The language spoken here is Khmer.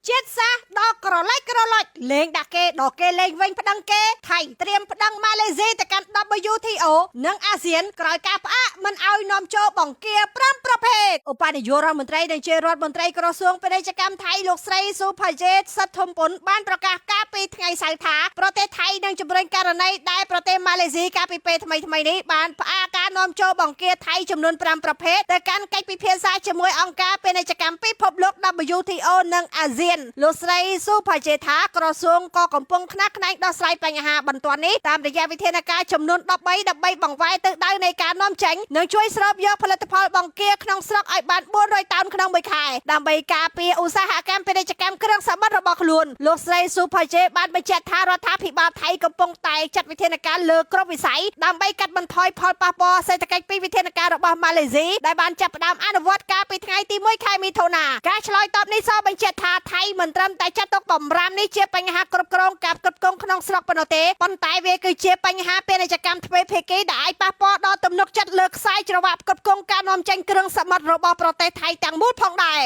ជាតិសាសដល់ក្រឡៃលេងដាក់គេដល់គេលេងវិញប្តឹងគេថៃត្រៀមប្តឹងម៉ាឡេស៊ីទៅកាន់ WTO និងអាស៊ានក្រោយការផ្អាកមិនឲ្យនាំចូលបង្គា5ប្រភេទឧបនាយករដ្ឋមន្ត្រីនិងជារដ្ឋមន្ត្រីក្រសួងពាណិជ្ជកម្មថៃលោកស្រីស៊ូផាជេតសិទ្ធធំពុនបានប្រកាសកាលពីថ្ងៃសៅរ៍ថាប្រទេសថៃនឹងជំរុញករណីដែលប្រទេសម៉ាឡេស៊ីកាលពីពេលថ្មីនេះបានផ្អាកការនាំចូលបង្គាថៃចំនួន5ប្រភេទទៅកាន់កិច្ចពិភាក្សាជាមួយអង្គការពាណិជ្ជកម្មពិភពលោក WTO និងអាស៊ានលោកស្រីស៊ូផាជេតថាក្រសួងក៏កំពុងខ្នះខ្នែងដោះស្រាយបញ្ហាបន្ទាន់នេះតាមរយៈវិធានការចំនួន13ដើម្បីបង្វែរទិសដៅនៃការនាំចេញនិងជួយស្រូបយកផលិតផលបង្គាក្នុងស្រុកឲ្យបាន400តោនក្នុងមួយខែដើម្បីការពារឧស្សាហកម្មពាណិជ្ជកម្មគ្រឿងសមុទ្ររបស់ខ្លួនលោកស្រីស៊ូផាជេបានបញ្ជាក់ថារដ្ឋាភិបាលថៃកំពុងតែចាត់វិធានការលើគ្រប់វិស័យដើម្បីកាត់បន្ថយផលប៉ះពាល់សេដ្ឋកិច្ចពីវិធានការរបស់ម៉ាឡេស៊ីដែលបានចាប់ផ្ដើមអនុវត្តកាលពីថ្ងៃទី1ខែមិថុនាការឆ្លើយតបនេះសបញ្ជាក់ថាថៃមិនត្រឹមតែចាត់ទុកបំរាមនេះជាបញ្ហាគ្រប់គ្រងការផ្គត់ផ្គង់ក្នុងស្រុកប៉ុណ្ណោះទេប៉ុន្តែវាគឺជាបញ្ហាពាណិជ្ជកម្មទ្វេភាគីដែលអាចប៉ះពាល់ដល់ទំនុកចិត្តលើខ្សែច្រវាក់ផ្គត់ផ្គង់ការនាំចេញគ្រឿងសមុទ្ររបស់ប្រទេសថៃទាំងមូលផងដែរ